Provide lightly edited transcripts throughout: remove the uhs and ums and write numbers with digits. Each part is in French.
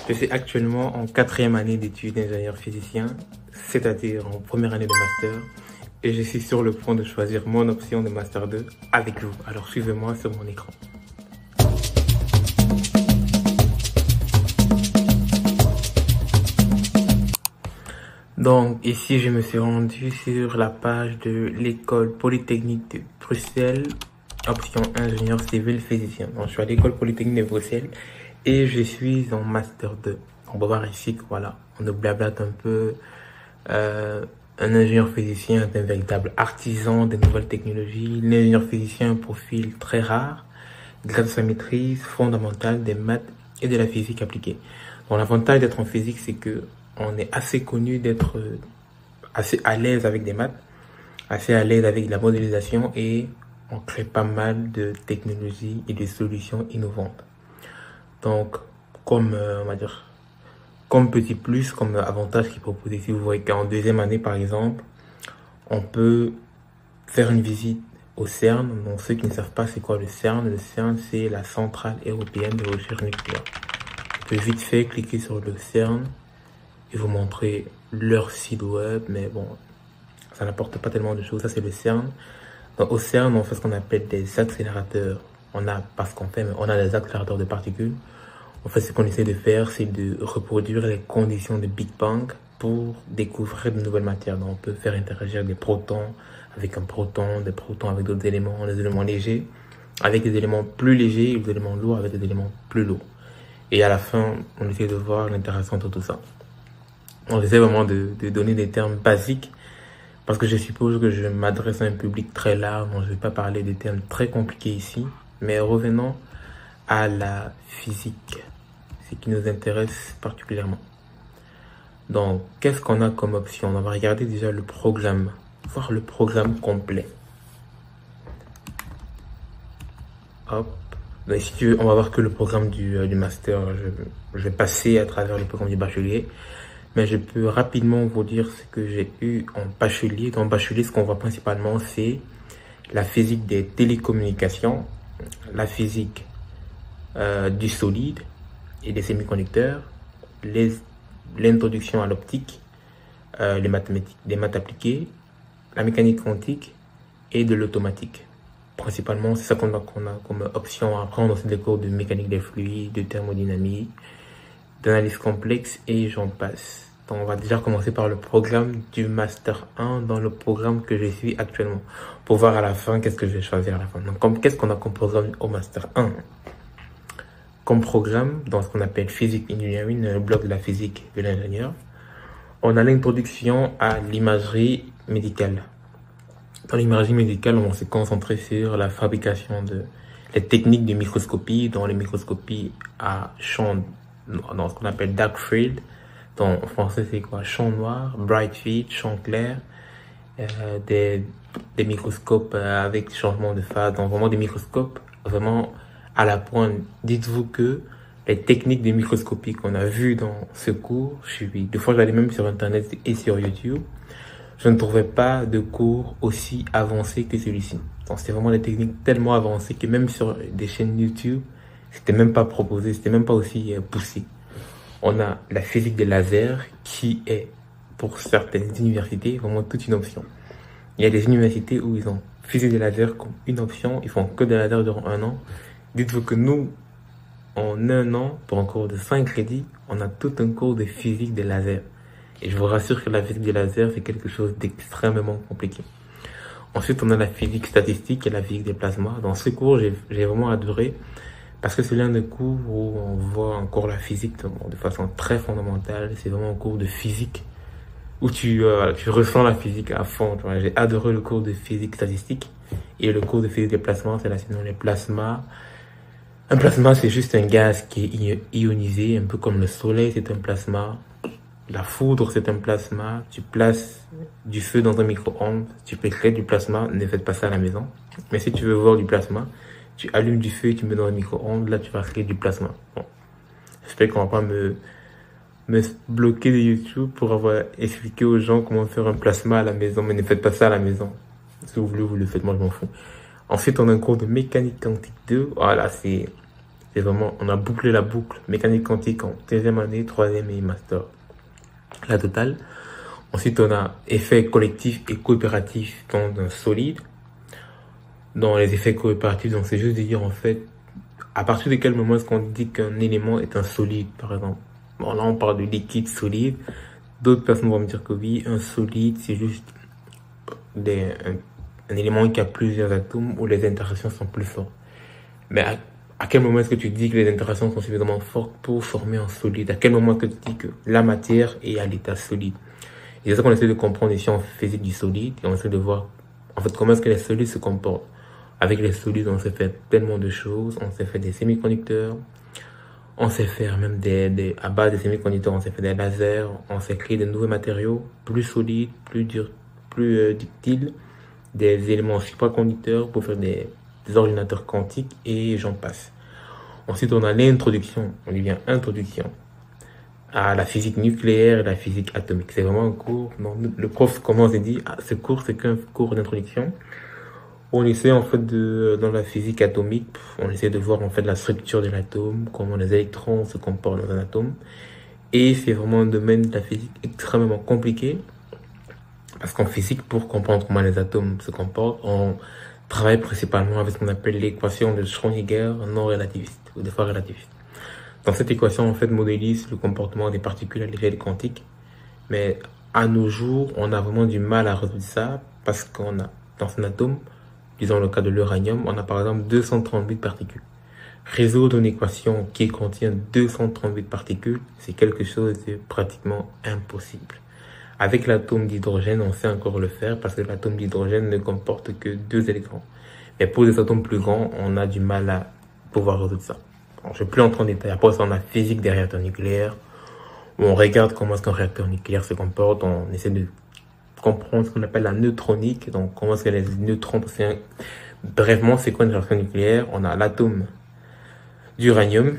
Je suis actuellement en 4e année d'études d'ingénieur physicien, c'est-à-dire en première année de master, et je suis sur le point de choisir mon option de master 2 avec vous. Alors suivez-moi sur mon écran. Donc ici je me suis rendu sur la page de l'école polytechnique de Bruxelles, option ingénieur civil physicien. Donc je suis à l'école polytechnique de Bruxelles et je suis en master 2. On va voir ici que voilà, on nous blablate un peu. Un ingénieur physicien est un véritable artisan des nouvelles technologies. L'ingénieur physicien a un profil très rare, grâce à sa maîtrise fondamentale des maths et de la physique appliquée. Donc l'avantage d'être en physique, c'est que on est assez connu d'être assez à l'aise avec des maths, assez à l'aise avec la modélisation et on crée pas mal de technologies et de solutions innovantes. Donc, comme, on va dire, comme petit plus, comme avantage qu'il propose ici, vous voyez qu'en deuxième année, par exemple, on peut faire une visite au CERN. Donc, ceux qui ne savent pas c'est quoi le CERN, c'est la Centrale Européenne de Recherche Nucléaire. On peut vite fait cliquer sur le CERN et vous montrer leur site web, mais bon, ça n'apporte pas tellement de choses. Ça, c'est le CERN. Donc, au CERN, on fait ce qu'on appelle des accélérateurs. On a, pas ce qu'on fait, mais on a des accélérateurs de particules. En fait, ce qu'on essaie de faire, c'est de reproduire les conditions de Big Bang pour découvrir de nouvelles matières. Donc, on peut faire interagir des protons avec un proton, des protons avec d'autres éléments, des éléments légers, avec des éléments plus légers et des éléments lourds avec des éléments plus lourds. Et à la fin, on essaie de voir l'interaction entre tout ça. On essaie vraiment de donner des termes basiques parce que je suppose que je m'adresse à un public très large. Donc je ne vais pas parler des termes très compliqués ici, mais revenons à la physique, ce qui nous intéresse particulièrement. Donc, qu'est-ce qu'on a comme option? On va regarder déjà le programme, voir le programme complet. Hop. Donc, si tu veux, on va voir que le programme du master. Je vais passer à travers le programme du bachelier. Mais je peux rapidement vous dire ce que j'ai eu en bachelier. Dans le bachelier, ce qu'on voit principalement, c'est la physique des télécommunications, la physique du solide et des semi-conducteurs, l'introduction à l'optique, les mathématiques, des maths appliquées, la mécanique quantique et de l'automatique. Principalement, c'est ça qu'on a comme option à prendre. C'est des cours de mécanique des fluides, de thermodynamique, d'analyse complexe et j'en passe. Donc, on va déjà commencer par le programme du Master 1 dans le programme que je suis actuellement pour voir à la fin qu'est-ce que je vais choisir à la fin. Donc, qu'est-ce qu'on a comme programme au Master 1? Comme programme, dans ce qu'on appelle Physics Engineering, le bloc de la physique de l'ingénieur, on a l'introduction à l'imagerie médicale. Dans l'imagerie médicale, on s'est concentré sur la fabrication les techniques de microscopie, dans les microscopies à champ, dans ce qu'on appelle dark field. Donc, en français, c'est quoi? Champ noir, bright field, champ clair, des microscopes avec changement de phase. Donc, vraiment des microscopes vraiment à la pointe. Dites-vous que les techniques de microscopie qu'on a vues dans ce cours, des fois j'allais même sur Internet et sur YouTube, je ne trouvais pas de cours aussi avancé que celui-ci. Donc, c'était vraiment des techniques tellement avancées que même sur des chaînes YouTube, c'était même pas proposé, c'était même pas aussi poussé. On a la physique des lasers qui est, pour certaines universités, vraiment toute une option. Il y a des universités où ils ont physique des lasers comme une option, ils font que des lasers durant 1 an. Dites-vous que nous, en 1 an, pour un cours de 5 crédits, on a tout un cours de physique des lasers. Et je vous rassure que la physique des lasers, c'est quelque chose d'extrêmement compliqué. Ensuite, on a la physique statistique et la physique des plasmas. Dans ce cours, j'ai vraiment adoré parce que c'est l'un des cours où on voit encore la physique de façon très fondamentale. C'est vraiment un cours de physique où tu ressens la physique à fond. J'ai adoré le cours de physique statistique et le cours de physique des plasmas, c'est la sinon les plasmas. Un plasma, c'est juste un gaz qui est ionisé, un peu comme le soleil, c'est un plasma. La foudre, c'est un plasma. Tu places du feu dans un micro-ondes, tu peux créer du plasma. Ne faites pas ça à la maison. Mais si tu veux voir du plasma, tu allumes du feu et tu mets dans un micro-ondes. Là, tu vas créer du plasma. Bon. J'espère qu'on va pas me bloquer de YouTube pour avoir expliqué aux gens comment faire un plasma à la maison. Mais ne faites pas ça à la maison. Si vous voulez, vous le faites. Moi, je m'en fous. Ensuite, on a un cours de mécanique quantique 2. Voilà, c'est C'est vraiment, on a bouclé la boucle mécanique quantique en deuxième année, troisième et master. La totale. Ensuite, on a effet collectif et coopératif dans un solide. Dans les effets coopératifs, donc c'est juste de dire en fait, à partir de quel moment est-ce qu'on dit qu'un élément est un solide, par exemple. Bon, là, on parle de liquide solide. D'autres personnes vont me dire que oui, un solide, c'est juste un élément qui a plusieurs atomes où les interactions sont plus fortes. Mais à quel moment est-ce que tu dis que les interactions sont suffisamment fortes pour former un solide? À quel moment est-ce que tu dis que la matière est à l'état solide? Et c'est ça qu'on essaie de comprendre ici en physique du solide. Et on essaie de voir, en fait, comment est-ce que les solides se comportent. Avec les solides, on s'est fait tellement de choses. On s'est fait des semi-conducteurs. On sait faire même à base des semi-conducteurs, on s'est fait des lasers. On s'est créé de nouveaux matériaux plus solides, plus durs, plus ductiles. Des éléments supraconducteurs pour faire des ordinateurs quantiques et j'en passe. Ensuite, on a l'introduction. On dit bien introduction à la physique nucléaire et la physique atomique. C'est vraiment un cours. Le prof commence et dit, ce cours, c'est qu'un cours d'introduction. On essaie en fait dans la physique atomique, on essaie de voir en fait la structure de l'atome, comment les électrons se comportent dans un atome. Et c'est vraiment un domaine de la physique extrêmement compliqué. Parce qu'en physique, pour comprendre comment les atomes se comportent, on travaille principalement avec ce qu'on appelle l'équation de Schrödinger non relativiste, ou des fois relativiste. Dans cette équation, en fait, modélise le comportement des particules à l'échelle quantique. Mais à nos jours, on a vraiment du mal à résoudre ça parce qu'on a, dans un atome, disons le cas de l'uranium, on a par exemple 238 particules. Résoudre une équation qui contient 238 particules, c'est quelque chose de pratiquement impossible. Avec l'atome d'hydrogène, on sait encore le faire parce que l'atome d'hydrogène ne comporte que 2 électrons. Mais pour des atomes plus grands, on a du mal à pouvoir résoudre ça. Bon, je ne vais plus entrer en détail. Après ça, on a physique des réacteurs nucléaires, où on regarde comment est-ce qu'un réacteur nucléaire se comporte, on essaie de comprendre ce qu'on appelle la neutronique, donc comment est-ce que les neutrons, brèvement, c'est quoi une réaction nucléaire? On a l'atome d'uranium,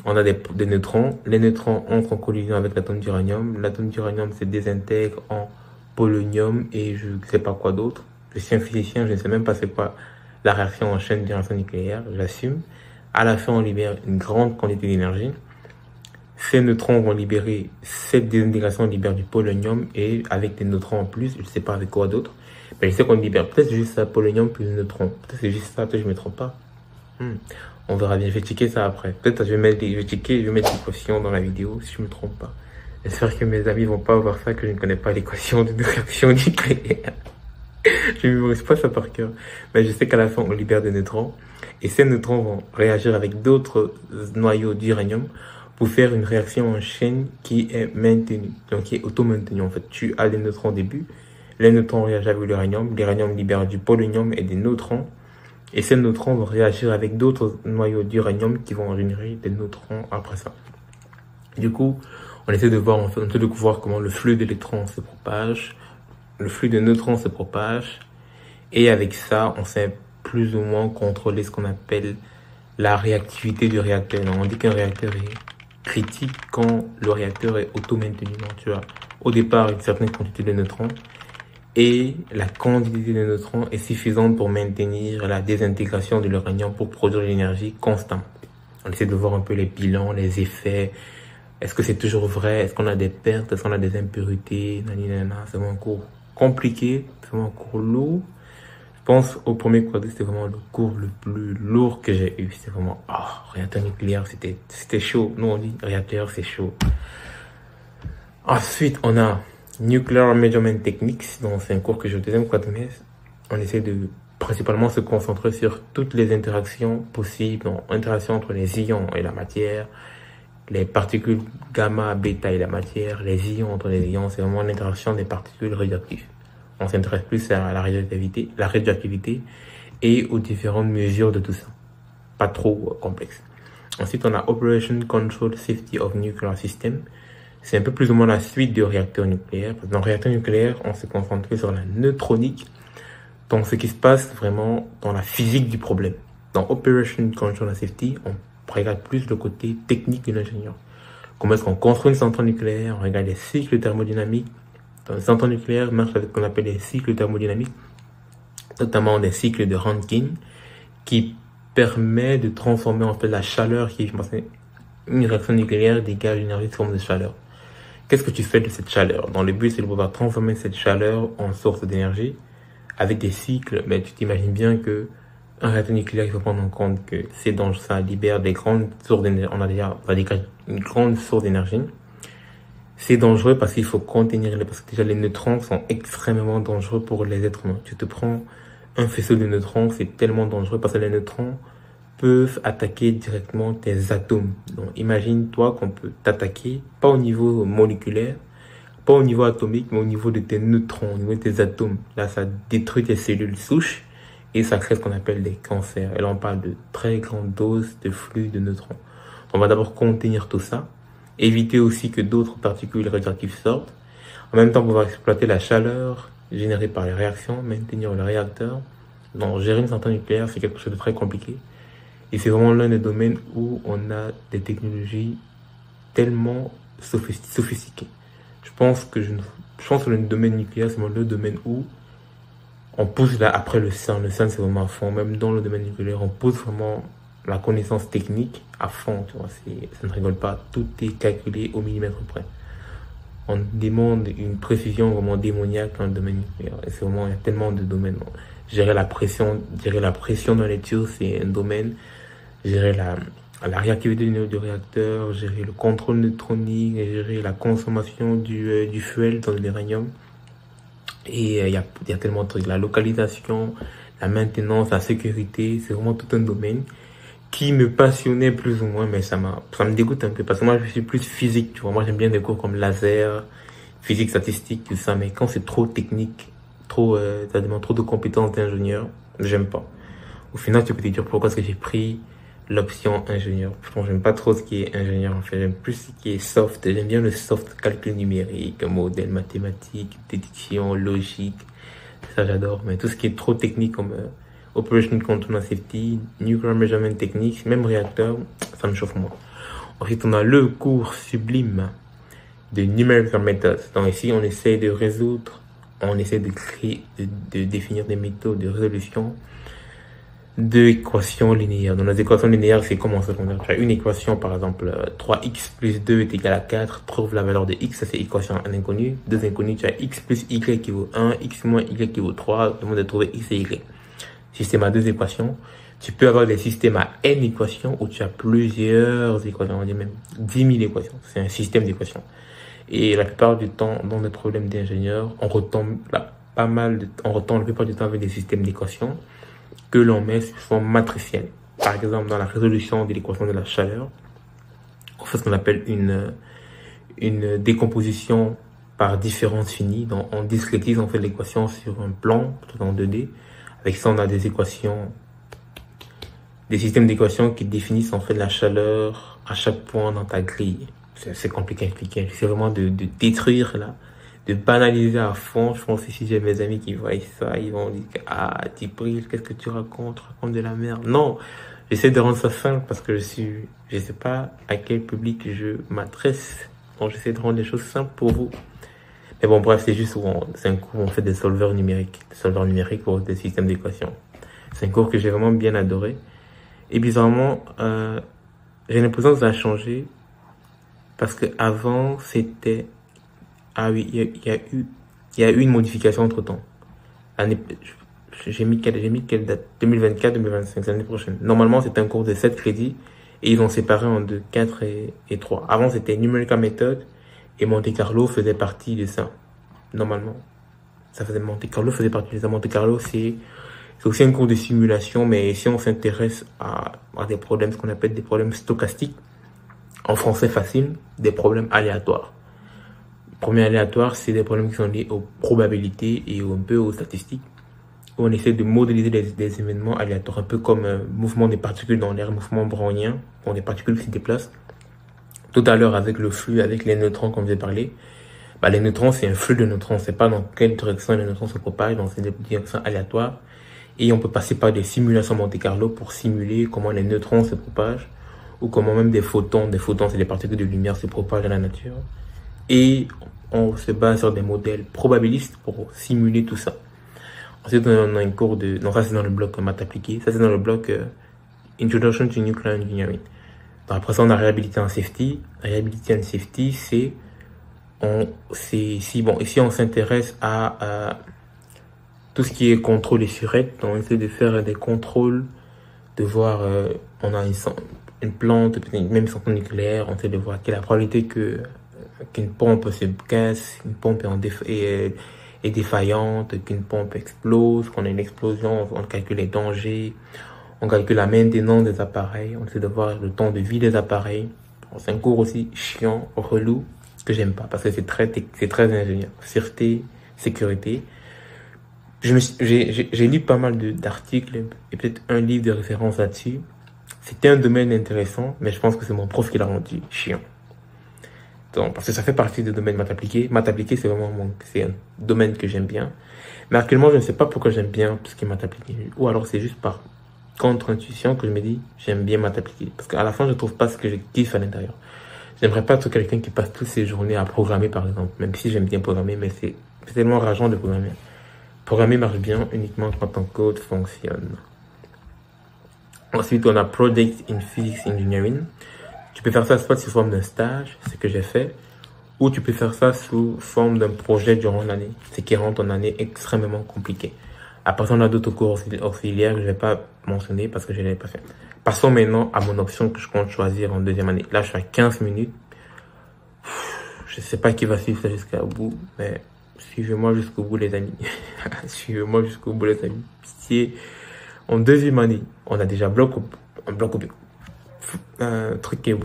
on a des neutrons, les neutrons entrent en collision avec l'atome d'uranium se désintègre en polonium et je ne sais pas quoi d'autre. Je suis un physicien, je ne sais même pas c'est quoi la réaction en chaîne d'une réaction nucléaire, j'assume. À la fin, on libère une grande quantité d'énergie. Ces neutrons vont libérer, cette désintégration libère du polonium et avec des neutrons en plus, je ne sais pas avec quoi d'autre. Mais je sais qu'on libère peut-être juste ça, polonium plus neutrons. Peut-être c'est juste ça, peut-être je ne me trompe pas. On verra bien, je vais checker ça après. Peut-être je vais mettre l'équation dans la vidéo si je me trompe pas. J'espère que mes amis vont pas voir ça, que je ne connais pas l'équation d'une réaction nucléaire. Je ne mémorise pas ça par cœur. Mais je sais qu'à la fin, on libère des neutrons. Et ces neutrons vont réagir avec d'autres noyaux d'uranium pour faire une réaction en chaîne qui est maintenue. Donc qui est auto-maintenue. En fait, tu as des neutrons au début. Les neutrons réagissent avec l'uranium. L'uranium libère du polonium et des neutrons. Et ces neutrons vont réagir avec d'autres noyaux d'uranium qui vont générer des neutrons après ça. Du coup, on essaie de voir, comment le flux d'électrons se propage, le flux de neutrons se propage, et avec ça, on sait plus ou moins contrôler ce qu'on appelle la réactivité du réacteur. Donc, on dit qu'un réacteur est critique quand le réacteur est auto-maintenu. Donc, tu as au départ une certaine quantité de neutrons, et la quantité de neutrons est suffisante pour maintenir la désintégration de l'uranium pour produire l'énergie constante. On essaie de voir un peu les bilans, les effets. Est-ce que c'est toujours vrai? Est-ce qu'on a des pertes? Est-ce qu'on a des impurités? C'est vraiment un cours compliqué, c'est vraiment un cours lourd. Je pense au premier quadri, c'était vraiment le cours le plus lourd que j'ai eu. C'était vraiment, réacteur nucléaire, c'était chaud. Nous on dit réacteur, c'est chaud. Ensuite, on a Nuclear Measurement Techniques, donc c'est un cours que j'ai au deuxième quadrimestre. On essaie de principalement se concentrer sur toutes les interactions possibles, donc interactions entre les ions et la matière, les particules gamma, bêta et la matière, les ions entre les ions, c'est vraiment l'interaction des particules radioactives. On s'intéresse plus à la radioactivité et aux différentes mesures de tout ça. Pas trop complexe. Ensuite, on a Operation Control Safety of Nuclear System. C'est un peu plus ou moins la suite du réacteur nucléaire. Dans le réacteur nucléaire, on se concentre sur la neutronique, donc ce qui se passe vraiment dans la physique du problème. Dans Operation Control Safety, on regarde plus le côté technique de l'ingénieur. Comment est-ce qu'on construit une centrale nucléaire? On regarde les cycles thermodynamiques. Dans une centrale nucléaire, marche avec ce qu'on appelle les cycles thermodynamiques, notamment des cycles de Rankine, qui permet de transformer en fait la chaleur qui est une réaction nucléaire dégage une énergie sous forme de chaleur. Qu'est-ce que tu fais de cette chaleur? Dans le but, c'est de pouvoir transformer cette chaleur en source d'énergie avec des cycles. Mais tu t'imagines bien que un réacteur nucléaire, il faut prendre en compte que c'est dangereux, ça libère des grandes sources d'énergie. On a déjà une grande source d'énergie. C'est dangereux parce qu'il faut contenir parce que déjà les neutrons sont extrêmement dangereux pour les êtres humains. Tu te prends un faisceau de neutrons, c'est tellement dangereux parce que les neutrons peuvent attaquer directement tes atomes. Donc imagine-toi qu'on peut t'attaquer, pas au niveau moléculaire, pas au niveau atomique, mais au niveau de tes neutrons, au niveau de tes atomes. Là, ça détruit tes cellules souches et ça crée ce qu'on appelle des cancers. Et là, on parle de très grandes doses de flux de neutrons. On va d'abord contenir tout ça, éviter aussi que d'autres particules radioactives sortent, en même temps pouvoir exploiter la chaleur générée par les réactions, maintenir le réacteur. Donc gérer une centrale nucléaire, c'est quelque chose de très compliqué. Et c'est vraiment l'un des domaines où on a des technologies tellement sophistiquées. Je pense que le domaine nucléaire, c'est le domaine où on pousse là après le CERN. Le CERN, c'est vraiment à fond. Même dans le domaine nucléaire, on pousse vraiment la connaissance technique à fond. Tu vois, ça ne rigole pas. Tout est calculé au millimètre près. On demande une précision vraiment démoniaque dans le domaine nucléaire. Et c'est vraiment, il y a tellement de domaines. Gérer la pression dans les tuyaux, c'est un domaine. Gérer la réactivité du réacteur, gérer le contrôle neutronique, gérer la consommation du fuel dans l'uranium. Et il y a tellement de trucs. La localisation, la maintenance, la sécurité, c'est vraiment tout un domaine qui me passionnait plus ou moins, mais ça me dégoûte un peu parce que moi je suis plus physique, tu vois. Moi j'aime bien des cours comme laser, physique statistique, tout ça, mais quand c'est trop technique, ça demande trop de compétences d'ingénieur, j'aime pas. Au final, tu peux te dire pourquoi est-ce que j'ai pris l'option ingénieur. J'aime pas trop ce qui est ingénieur en fait, j'aime plus ce qui est soft. J'aime bien le soft, calcul numérique, modèle mathématique, déduction, logique, ça j'adore. Mais tout ce qui est trop technique comme Operation Control and Safety, Nuclear Measurement Techniques, même réacteur, ça me chauffe moins. Ensuite, on a le cours sublime de Numerical Methods. Donc ici, on essaie de résoudre, on essaie de créer, de définir des méthodes de résolution d'équations linéaires. Dans les équations linéaires, c'est comme en secondaire. Tu as une équation, par exemple, 3x plus 2 est égal à 4, trouve la valeur de x, ça c'est équation un inconnu. Deux inconnus, tu as x plus y qui vaut 1, x moins y qui vaut 3, demande de trouver x et y. Système à deux équations. Tu peux avoir des systèmes à n équations où tu as plusieurs équations, on va dire même 10 000 équations. C'est un système d'équations. Et la plupart du temps, dans des problèmes d'ingénieurs, on retombe la plupart du temps avec des systèmes d'équations que l'on met sous forme matricielle. Par exemple, dans la résolution de l'équation de la chaleur, on fait ce qu'on appelle une décomposition par différence finie. Donc, on discrétise, on fait l'équation sur un plan, tout en 2D. Avec ça, on a des équations, des systèmes d'équations qui définissent en fait la chaleur à chaque point dans ta grille. C'est compliqué à expliquer. C'est vraiment de détruire là, de banaliser à fond. Je pense que si j'ai mes amis qui voient ça, ils vont dire ah, Djibril, qu'est-ce que tu racontes de la merde. Non, j'essaie de rendre ça simple parce que je sais pas à quel public je m'adresse. Donc j'essaie de rendre les choses simples pour vous. Mais bon, bref, c'est un cours où on fait des solveurs numériques pour des systèmes d'équations. C'est un cours que j'ai vraiment bien adoré. Et bizarrement, j'ai l'impression que ça a changé parce que avant c'était, ah oui, il y a eu une modification entre temps. J'ai mis quelle date? 2024, 2025, c'est l'année prochaine. Normalement, c'était un cours de 7 crédits et ils ont séparé en deux, 4 et 3. Avant, c'était Numerical Method et Monte Carlo faisait partie de ça. Normalement, Monte Carlo faisait partie de ça. Monte Carlo, c'est aussi un cours de simulation, mais si on s'intéresse à des problèmes, ce qu'on appelle des problèmes stochastiques, en français facile, des problèmes aléatoires. Le premier aléatoire, c'est des problèmes qui sont liés aux probabilités et un peu aux statistiques, où on essaie de modéliser des événements aléatoires, un peu comme mouvement des particules dans l'air, mouvement brownien, quand des particules qui se déplacent. Tout à l'heure, avec le flux, avec les neutrons, comme j'ai parlé, les neutrons, c'est un flux de neutrons. C'est pas dans quelle direction les neutrons se propagent, donc c'est des directions aléatoires. Et on peut passer par des simulations Monte Carlo pour simuler comment les neutrons se propagent, ou comment même des photons, c'est des particules de lumière, se propagent dans la nature. Et on se base sur des modèles probabilistes pour simuler tout ça. Ensuite, on a un cours de... Non, ça c'est dans le bloc maths appliqué. Ça c'est dans le bloc Introduction to Nuclear Engineering. Donc, après ça, on a Reliability and Safety. Reliability and Safety, c'est ici on s'intéresse à tout ce qui est contrôle et surette. Donc, on essaie de faire des contrôles, de voir, on a une plante, même centrale nucléaire, on essaie de voir quelle est la probabilité qu'une pompe se casse, une pompe est défaillante, qu'une pompe explose, qu'on ait une explosion, on calcule les dangers, on calcule la maintenance des appareils, on essaie de voir le temps de vie des appareils. C'est un cours aussi chiant, relou, que j'aime pas, parce que c'est très ingénieur. Sûreté, sécurité. J'ai lu pas mal d'articles et peut-être un livre de référence là-dessus. C'était un domaine intéressant, mais je pense que c'est mon prof qui l'a rendu chiant. Donc, parce que ça fait partie du domaine maths appliquées. Maths appliquées, c'est vraiment c'est un domaine que j'aime bien. Mais actuellement, je ne sais pas pourquoi j'aime bien tout ce qui est maths appliquées. Ou alors, c'est juste par contre-intuition que je me dis, j'aime bien maths appliquées. Parce qu'à la fin, je trouve pas ce que je kiffe à l'intérieur. J'aimerais pas être quelqu'un qui passe toutes ses journées à programmer, par exemple. Même si j'aime bien programmer, mais c'est tellement rageant de programmer. Programmer marche bien uniquement quand ton code fonctionne. Ensuite, on a Project in Physics Engineering. Tu peux faire ça soit sous forme d'un stage, ce que j'ai fait, ou tu peux faire ça sous forme d'un projet durant l'année, ce qui rend ton année extrêmement compliquée. Après, on a d'autres cours auxiliaires que je vais pas mentionner parce que je ne l'ai pas fait. Passons maintenant à mon option que je compte choisir en deuxième année. Là, je suis à 15 minutes. Je sais pas qui va suivre ça jusqu'au bout, mais suivez-moi jusqu'au bout, les amis. Suivez-moi jusqu'au bout, les amis. Pitié. En deuxième année, on a déjà un truc qui est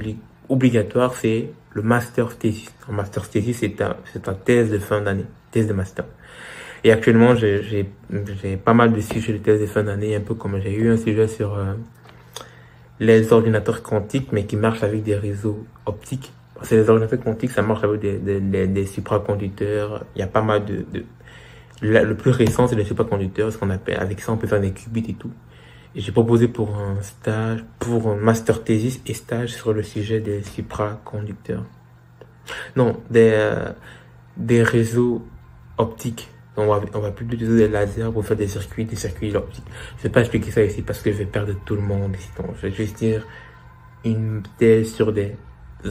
obligatoire, c'est le master thesis. Un master thesis, c'est ta thèse de fin d'année, thèse de master. Et actuellement, j'ai pas mal de sujets de thèse de fin d'année, un peu comme j'ai eu un sujet sur les ordinateurs quantiques, mais qui marchent avec des réseaux optiques. Parce que les ordinateurs quantiques, ça marche avec des supraconducteurs. Il y a pas mal le plus récent, c'est les supraconducteurs, ce qu'on appelle, avec ça, on peut faire des qubits et tout. Et j'ai proposé pour un master thesis et stage sur le sujet des supraconducteurs. Non, des réseaux optiques. On va plutôt utiliser des lasers pour faire des circuits optiques. Je vais pas expliquer ça ici parce que je vais perdre tout le monde ici. Donc, je vais juste dire une thèse sur des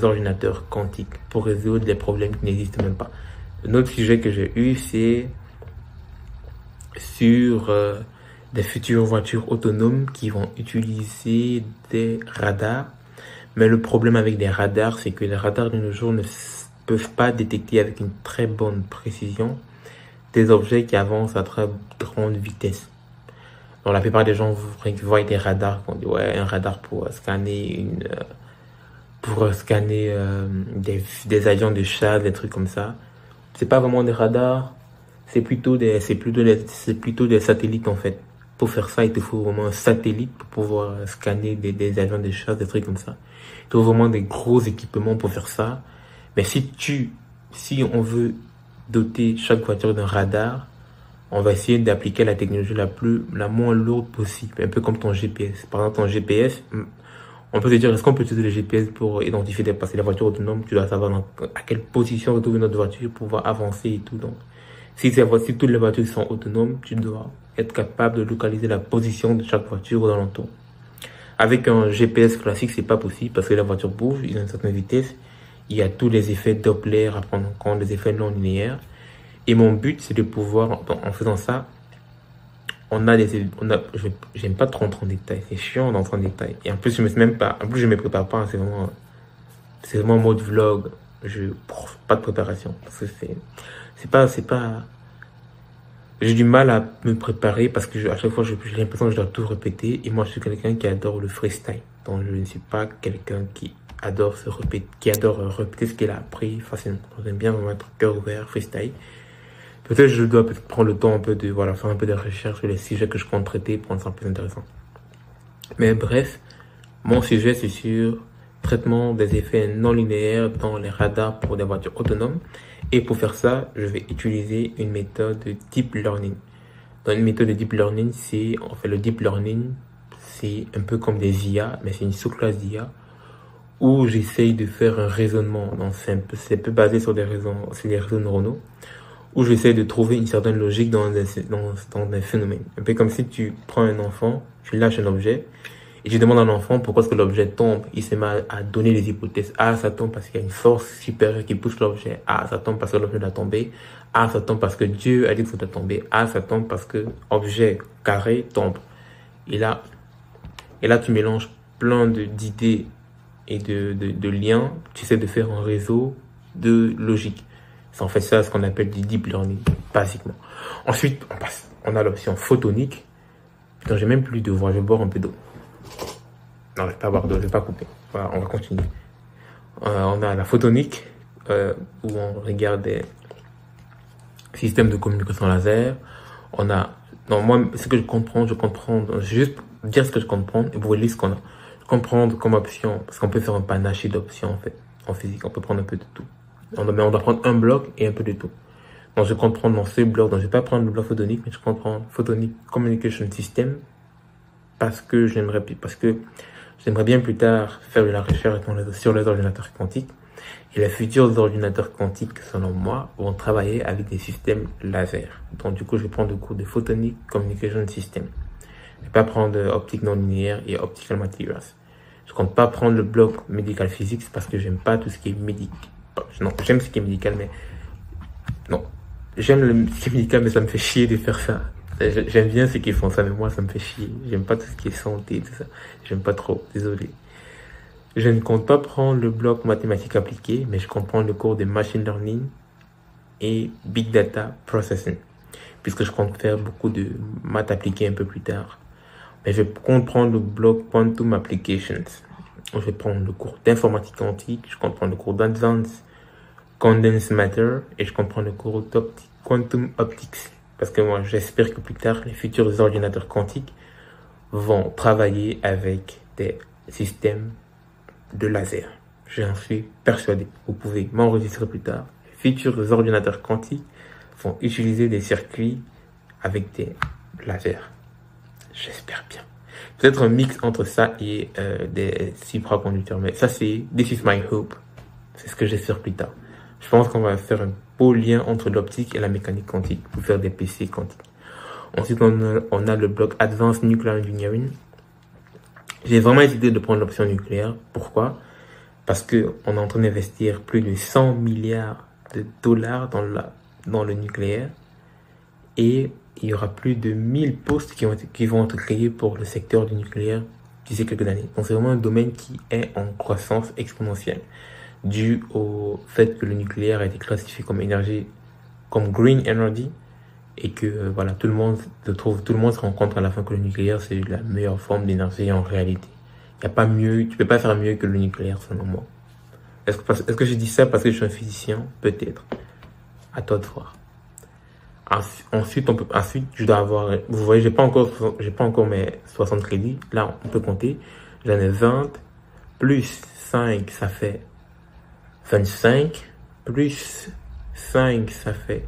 ordinateurs quantiques pour résoudre des problèmes qui n'existent même pas. Un autre sujet que j'ai eu, c'est sur des futures voitures autonomes qui vont utiliser des radars. Mais le problème avec des radars, c'est que les radars de nos jours ne peuvent pas détecter avec une très bonne précision des objets qui avancent à très grande vitesse. Donc la plupart des gens voient des radars, on dit ouais, un radar pour scanner des avions de chasse, des trucs comme ça. C'est pas vraiment des radars, c'est plutôt des satellites en fait. Pour faire ça, il te faut vraiment un satellite pour pouvoir scanner des avions de chasse, des trucs comme ça. Il te faut vraiment des gros équipements pour faire ça. Mais si on veut doter chaque voiture d'un radar, on va essayer d'appliquer la technologie la moins lourde possible, un peu comme ton GPS. Par exemple, ton GPS, on peut te dire, est-ce qu'on peut utiliser le GPS pour identifier parce que les voitures autonomes, tu dois savoir à quelle position se trouve notre voiture pour pouvoir avancer et tout. Donc, si toutes les voitures sont autonomes, tu dois être capable de localiser la position de chaque voiture dans l'entour. Avec un GPS classique, c'est pas possible parce que la voiture bouge, il a une certaine vitesse. Il y a tous les effets Doppler à prendre en compte, les effets non linéaires. Et mon but, c'est de pouvoir, en faisant ça, j'aime pas trop rentrer en détail. C'est chiant d'entrer en détail. Et en plus, je me prépare pas. C'est vraiment mode vlog. Pas de préparation. Parce que c'est pas, j'ai du mal à me préparer parce que à chaque fois, j'ai l'impression que je dois tout répéter. Et moi, je suis quelqu'un qui adore le freestyle. Donc, je ne suis pas quelqu'un qui adore répéter ce qu'il a appris facilement. J'aime bien vraiment être cœur ouvert, freestyle. Peut-être je dois prendre le temps un peu faire un peu de recherche sur les sujets que je compte traiter pour rendre ça plus intéressant. Mais bref, mon sujet c'est sur traitement des effets non linéaires dans les radars pour des voitures autonomes. Et pour faire ça, je vais utiliser une méthode de deep learning. Dans une méthode de deep learning, le deep learning, c'est un peu comme des IA, mais c'est une sous-classe d'IA où j'essaye de faire un raisonnement. Donc c'est un peu basé sur des réseaux neuronaux, où j'essaie de trouver une certaine logique dans un phénomène. Un peu comme si tu prends un enfant, tu lâches un objet, Et je demande à un enfant pourquoi est-ce que l'objet tombe. Il se met à donner des hypothèses. Ah, ça tombe parce qu'il y a une force supérieure qui pousse l'objet. Ah, ça tombe parce que l'objet doit tomber. Ah, ça tombe parce que Dieu a dit que ça doit tomber. Ah, ça tombe parce que objet carré tombe. Et là, tu mélanges plein d'idées et de liens. Tu essaies de faire un réseau de logique. C'est en fait ça ce qu'on appelle du deep learning, basiquement. Ensuite, on a l'option photonique. Putain, j'ai même plus de voix, je vais boire un peu d'eau. Non, je vais pas boire d'eau, je vais pas couper. Voilà, on va continuer. On a la photonique, où on regarde des systèmes de communication laser. On a, non, moi, ce que je comprends, je vais juste dire ce que je comprends et vous voyez ce qu'on a. Je comprends comme option, parce qu'on peut faire un panaché d'options, en fait, en physique. On peut prendre un peu de tout. On doit prendre un bloc et un peu de tout. Donc, je comprends dans ce bloc, donc je vais pas prendre le bloc photonique, mais je comprends photonic communication system, parce que j'aimerais bien plus tard faire de la recherche sur les ordinateurs quantiques. Et les futurs ordinateurs quantiques, selon moi, vont travailler avec des systèmes laser. Donc, du coup, je vais prendre le cours de photonic communication system. Je vais pas prendre optique non linéaire et optical materials. Je compte pas prendre le bloc medical physics parce que j'aime pas tout ce qui est médical. Non, j'aime ce qui est médical, mais non. J'aime ce qui est médical, mais ça me fait chier de faire ça. J'aime bien ceux qui font ça, mais moi, ça me fait chier. J'aime pas tout ce qui est santé, tout ça. J'aime pas trop, désolé. Je ne compte pas prendre le bloc mathématiques appliquées, mais je compte prendre le cours de machine learning et big data processing, puisque je compte faire beaucoup de maths appliquées un peu plus tard. Mais je compte prendre le bloc quantum applications. Je vais prendre le cours d'informatique quantique, je compte prendre le cours d'advanced condensed matter et je compte prendre le cours quantum optics. Parce que moi, j'espère que plus tard, les futurs ordinateurs quantiques vont travailler avec des systèmes de laser. J'en suis persuadé. Vous pouvez m'enregistrer plus tard. Les futurs ordinateurs quantiques vont utiliser des circuits avec des lasers. J'espère bien. Peut-être un mix entre ça et des supraconducteurs. Mais ça, c'est this is my hope. C'est ce que j'espère plus tard. Je pense qu'on va faire un beau lien entre l'optique et la mécanique quantique pour faire des PC quantiques. Ensuite, on a le bloc Advanced Nuclear Engineering. J'ai vraiment hésité de prendre l'option nucléaire. Pourquoi? Parce que on est en train d'investir plus de 100 milliards de dollars dans le nucléaire. Et il y aura plus de 1000 postes qui vont être créés pour le secteur du nucléaire d'ici quelques années. Donc c'est vraiment un domaine qui est en croissance exponentielle, dû au fait que le nucléaire a été classifié comme énergie, comme green energy, et que voilà, tout le monde se rend compte à la fin que le nucléaire c'est la meilleure forme d'énergie en réalité. Il y a pas mieux, tu peux pas faire mieux que le nucléaire selon moi. Est-ce que je dis ça parce que je suis un physicien? Peut-être. À toi de voir. Ensuite, je dois avoir, vous voyez, j'ai pas encore mes 60 crédits. Là, on peut compter. J'en ai 20, plus 5, ça fait 25, plus 5, ça fait,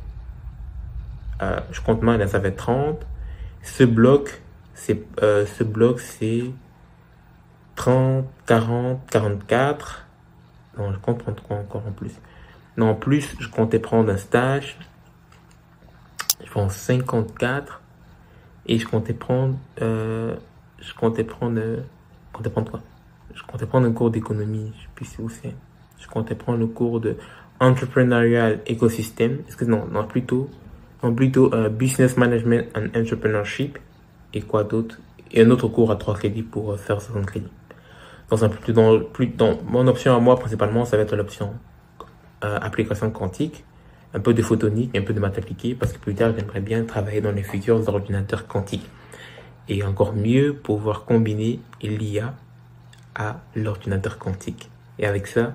je compte mal, là, ça fait 30. Ce bloc, c'est 30, 40, 44. Non, je compte prendre quoi encore en plus? Non, en plus, je comptais prendre un stage. Je prends 54 et je comptais prendre quoi? Je comptais prendre un cours d'économie, je sais plus où c'est. Je comptais prendre le cours de entrepreneurial ecosystem. Est-ce que non, plutôt business management and entrepreneurship et quoi d'autre? Et un autre cours à 3 crédits pour faire 60 crédits. Dans mon option à moi principalement, ça va être l'option application quantique. Un peu de photonique, un peu de maths appliquées, parce que plus tard, j'aimerais bien travailler dans les futurs ordinateurs quantiques. Et encore mieux, pouvoir combiner l'IA à l'ordinateur quantique. Et avec ça,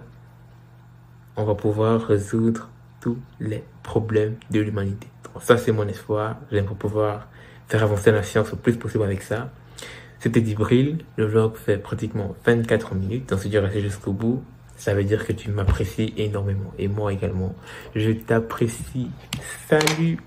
on va pouvoir résoudre tous les problèmes de l'humanité. Donc ça, c'est mon espoir. J'aimerais pouvoir faire avancer la science le plus possible avec ça. C'était Djibril. Le vlog fait pratiquement 24 minutes. Donc si tu restes jusqu'au bout, ça veut dire que tu m'apprécies énormément. Et moi également. Je t'apprécie. Salut!